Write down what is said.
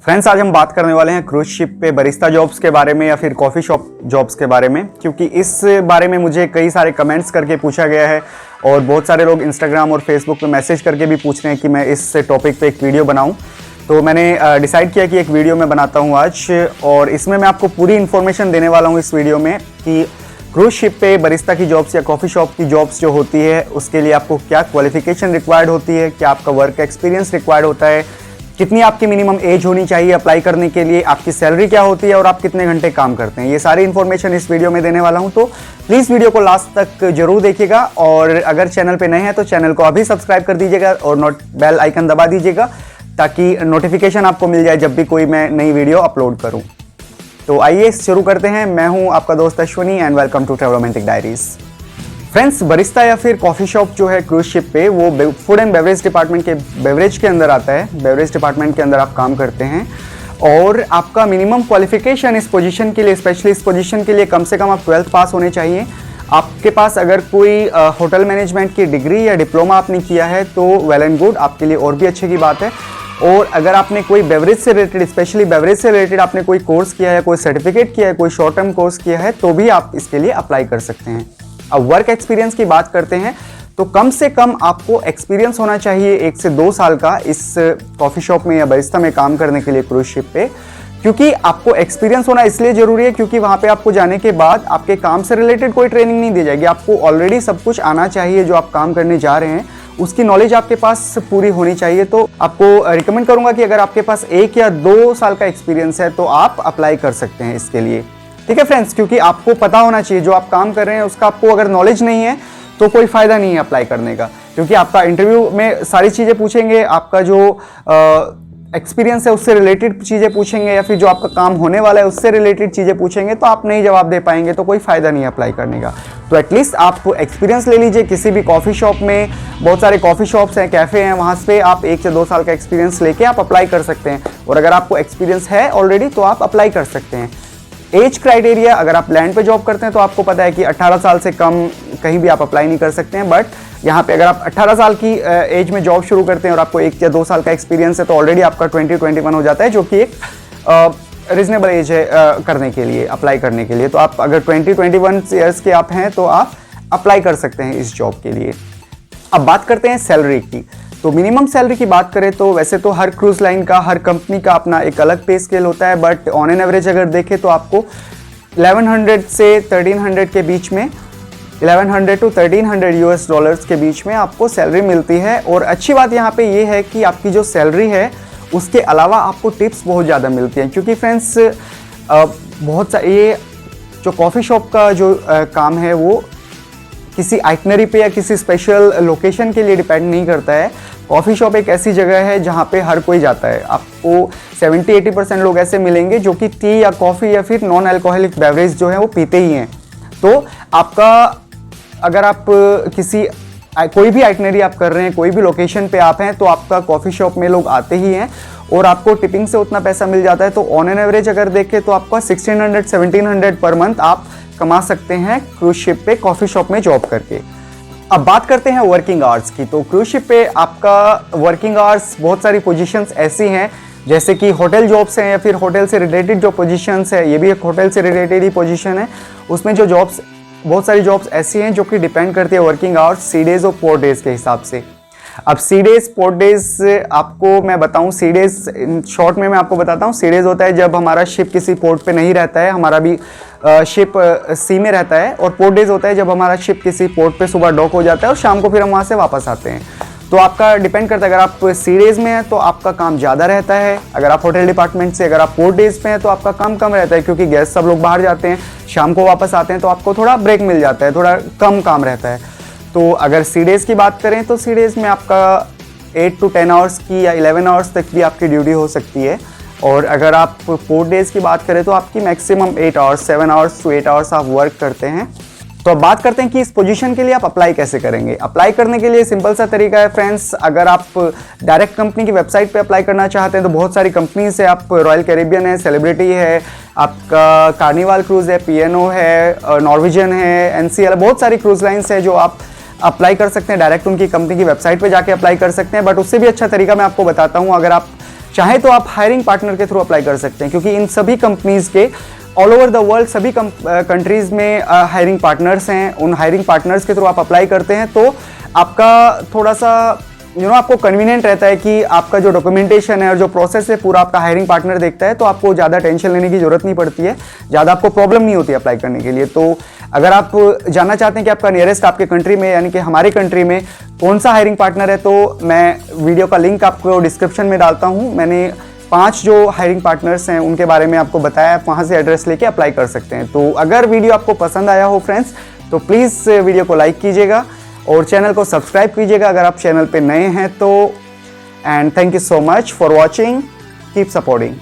Friends, आज हम बात करने वाले हैं क्रूज शिप पे बरिस्ता जॉब्स के बारे में या फिर कॉफ़ी शॉप जॉब्स के बारे में, क्योंकि इस बारे में मुझे कई सारे कमेंट्स करके पूछा गया है और बहुत सारे लोग इंस्टाग्राम और फेसबुक पे मैसेज करके भी पूछ रहे हैं कि मैं इस टॉपिक पे एक वीडियो बनाऊं। तो मैंने डिसाइड किया कि एक वीडियो मैं बनाता हूं आज, और इसमें मैं आपको पूरी इन्फॉर्मेशन देने वाला हूँ इस वीडियो में कि क्रूज शिप पे बरिस्ता की जॉब्स या कॉफ़ी शॉप की जॉब्स जो होती है उसके लिए आपको क्या क्वालिफिकेशन रिक्वायर्ड होती है, क्या आपका वर्क एक्सपीरियंस रिक्वायर्ड होता है, कितनी आपकी मिनिमम एज होनी चाहिए अप्लाई करने के लिए, आपकी सैलरी क्या होती है और आप कितने घंटे काम करते हैं। ये सारी इन्फॉर्मेशन इस वीडियो में देने वाला हूं, तो प्लीज़ वीडियो को लास्ट तक जरूर देखिएगा। और अगर चैनल पे नए हैं तो चैनल को अभी सब्सक्राइब कर दीजिएगा और बेल आइकन दबा दीजिएगा ताकि नोटिफिकेशन आपको मिल जाए जब भी कोई मैं नई वीडियो अपलोड करूँ। तो आइए शुरू करते हैं। मैं हूँ आपका दोस्त Ashwani and welcome to Travelomantic diaries. Friends, Barista या फिर कॉफ़ी शॉप जो है क्रूज शिप पे वो फूड एंड बेवरेज डिपार्टमेंट के बेवरेज के अंदर आता है। बेवरेज डिपार्टमेंट के अंदर आप काम करते हैं और आपका मिनिमम क्वालिफिकेशन इस पोजीशन के लिए, स्पेशली इस पोजीशन के लिए, कम से कम आप 12th पास होने चाहिए। आपके पास अगर कोई होटल मैनेजमेंट की डिग्री या डिप्लोमा आपने किया है तो वेल एंड गुड, आपके लिए और भी अच्छे की बात है। और अगर आपने कोई बेवरेज से रिलेटेड, स्पेशली बेवरेज से रिलेटेड आपने कोई कोर्स किया है, कोई सर्टिफिकेट किया है, कोई शॉर्ट टर्म कोर्स किया है तो भी आप इसके लिए अप्लाई कर सकते हैं। अब वर्क एक्सपीरियंस की बात करते हैं तो कम से कम आपको एक्सपीरियंस होना चाहिए 1 से 2 साल का इस कॉफ़ी शॉप में या बरिस्ता में काम करने के लिए क्रूज शिप पे। क्योंकि आपको एक्सपीरियंस होना इसलिए ज़रूरी है क्योंकि वहाँ पे आपको जाने के बाद आपके काम से रिलेटेड कोई ट्रेनिंग नहीं दी जाएगी। आपको ऑलरेडी सब कुछ आना चाहिए, जो आप काम करने जा रहे हैं उसकी नॉलेज आपके पास पूरी होनी चाहिए। तो आपको रिकमेंड करूँगा कि अगर आपके पास 1 या 2 साल का एक्सपीरियंस है तो आप अप्लाई कर सकते हैं इसके लिए। ठीक है फ्रेंड्स, क्योंकि आपको पता होना चाहिए जो आप काम कर रहे हैं उसका आपको अगर नॉलेज नहीं है तो कोई फ़ायदा नहीं है अप्लाई करने का, क्योंकि आपका इंटरव्यू में सारी चीज़ें पूछेंगे, आपका जो एक्सपीरियंस है उससे रिलेटेड चीज़ें पूछेंगे या फिर जो आपका काम होने वाला है उससे रिलेटेड चीज़ें पूछेंगे, तो आप नहीं जवाब दे पाएंगे तो कोई फ़ायदा नहीं है अप्लाई करने का। तो एटलीस्ट आप एक्सपीरियंस ले लीजिए किसी भी कॉफ़ी शॉप में। बहुत सारे कॉफ़ी शॉप्स हैं, कैफ़े हैं, वहाँ पे आप 1 से 2 साल का एक्सपीरियंस लेके आप अप्लाई कर सकते हैं। और अगर आपको एक्सपीरियंस है ऑलरेडी तो आप अप्लाई कर सकते हैं। एज क्राइटेरिया, अगर आप लैंड पे जॉब करते हैं तो आपको पता है कि 18 साल से कम कहीं भी आप अप्लाई नहीं कर सकते हैं। बट यहाँ पे अगर आप 18 साल की एज में जॉब शुरू करते हैं और आपको 1 या 2 साल का एक्सपीरियंस है तो ऑलरेडी आपका 20-21 हो जाता है, जो कि एक रीजनेबल एज है करने के लिए, अप्लाई करने के लिए। तो आप अगर 20-21 ईयर्स के आप हैं तो आप अप्लाई कर सकते हैं इस जॉब के लिए। अब बात करते हैं सैलरी की। तो मिनिमम सैलरी की बात करें तो वैसे तो हर क्रूज लाइन का, हर कंपनी का अपना एक अलग पे स्केल होता है, बट ऑन एन एवरेज अगर देखें तो आपको 1100 से 1300 के बीच में, 1100 to 1300 यूएस डॉलर्स के बीच में आपको सैलरी मिलती है। और अच्छी बात यहाँ पे ये है कि आपकी जो सैलरी है उसके अलावा आपको टिप्स बहुत ज़्यादा मिलती हैं, क्योंकि फ्रेंड्स बहुत सा ये जो कॉफ़ी शॉप का जो काम है वो किसी आइटनरी पे या किसी स्पेशल लोकेशन के लिए डिपेंड नहीं करता है। कॉफ़ी शॉप एक ऐसी जगह है जहाँ पे हर कोई जाता है। आपको 70-80% लोग ऐसे मिलेंगे जो कि टी या कॉफ़ी या फिर नॉन अल्कोहलिक बेवरेज जो है वो पीते ही हैं। तो आपका अगर आप कोई भी आइटनरी आप कर रहे हैं, कोई भी लोकेशन पे आप हैं, तो आपका कॉफ़ी शॉप में लोग आते ही हैं और आपको टिपिंग से उतना पैसा मिल जाता है। तो ऑन एन एवरेज अगर देखें तो आपका 1600-1700 पर मंथ आप कमा सकते हैं क्रूज शिप पे कॉफ़ी शॉप में जॉब करके। अब बात करते हैं वर्किंग आवर्स की। तो क्रूज शिप पे आपका वर्किंग आवर्स, बहुत सारी पोजीशंस ऐसी हैं जैसे कि होटल जॉब्स हैं या फिर होटल से रिलेटेड जो पोजीशंस है, ये भी एक होटल से रिलेटेड ही पोजीशन है। उसमें जो जॉब्स, बहुत सारी जॉब्स ऐसी हैं जो कि डिपेंड करती है वर्किंग आवर्स 3 डेज़ और 4 डेज़ के हिसाब से। अब 3 डेज़ 4 डेज़ आपको मैं बताऊं, 3 डेज़ शॉर्ट में मैं आपको बताता हूं। 3 डेज़ होता है जब हमारा शिप किसी पोर्ट पे नहीं रहता है, हमारा भी शिप सी में रहता है। और 4 डेज़ होता है जब हमारा शिप किसी पोर्ट पे सुबह डॉक हो जाता है और शाम को फिर हम वहाँ से वापस आते हैं। तो आपका डिपेंड करता है, अगर आप 3 डेज़ में हैं तो आपका काम ज़्यादा रहता है। अगर आप होटल डिपार्टमेंट से अगर आप 4 डेज़ पे हैं तो आपका काम कम रहता है, क्योंकि गेस्ट सब लोग बाहर जाते हैं, शाम को वापस आते हैं, तो आपको थोड़ा ब्रेक मिल जाता है, थोड़ा कम काम रहता है। तो अगर 3 डेज़ की बात करें तो 3 डेज़ में आपका 8 to 10 आवर्स की या 11 आवर्स तक भी आपकी ड्यूटी हो सकती है। और अगर आप 4 डेज़ की बात करें तो आपकी maximum 8 hours, 7 hours to 8 hours आप वर्क करते हैं। तो अब बात करते हैं कि इस पोजीशन के लिए आप अप्लाई कैसे करेंगे। अप्लाई करने के लिए सिंपल सा तरीका है फ्रेंड्स। अगर आप डायरेक्ट कंपनी की वेबसाइट पे अप्लाई करना चाहते हैं तो बहुत सारी कंपनीज है। आप रॉयल कैरिबियन है, सेलिब्रिटी है, आपका कार्निवाल क्रूज है, पीएनओ है, नॉर्वेजियन है, एनसीएल, बहुत सारी क्रूज लाइन्स है जो आप अप्लाई कर सकते हैं। डायरेक्ट उनकी कंपनी की वेबसाइट पे जाके अप्लाई कर सकते हैं। बट उससे भी अच्छा तरीका मैं आपको बताता हूँ। अगर आप चाहे तो आप हायरिंग पार्टनर के थ्रू अप्लाई कर सकते हैं, क्योंकि इन सभी कंपनीज के ऑल ओवर द वर्ल्ड सभी कंट्रीज में हायरिंग पार्टनर्स हैं। उन हायरिंग पार्टनर्स के थ्रू आप अप्लाई करते हैं तो आपका थोड़ा सा आपको कन्वीनियंट रहता है कि आपका जो डॉक्यूमेंटेशन है और जो प्रोसेस है पूरा आपका हायरिंग पार्टनर देखता है, तो आपको ज़्यादा टेंशन लेने की जरूरत नहीं पड़ती है, ज़्यादा आपको प्रॉब्लम नहीं होती अप्लाई करने के लिए। तो अगर आप जानना चाहते हैं कि आपका नियरेस्ट आपके कंट्री में यानी कि हमारे कंट्री में कौन सा हायरिंग पार्टनर है, तो मैं वीडियो का लिंक आपको डिस्क्रिप्शन में डालता हूँ। मैंने 5 जो हायरिंग पार्टनर्स हैं उनके बारे में आपको बताया, आप वहाँ से एड्रेस लेके अप्लाई कर सकते हैं। तो अगर वीडियो आपको पसंद आया हो फ्रेंड्स, तो प्लीज़ वीडियो को लाइक कीजिएगा और चैनल को सब्सक्राइब कीजिएगा अगर आप चैनल पे नए हैं तो। And thank you so much for watching, keep supporting.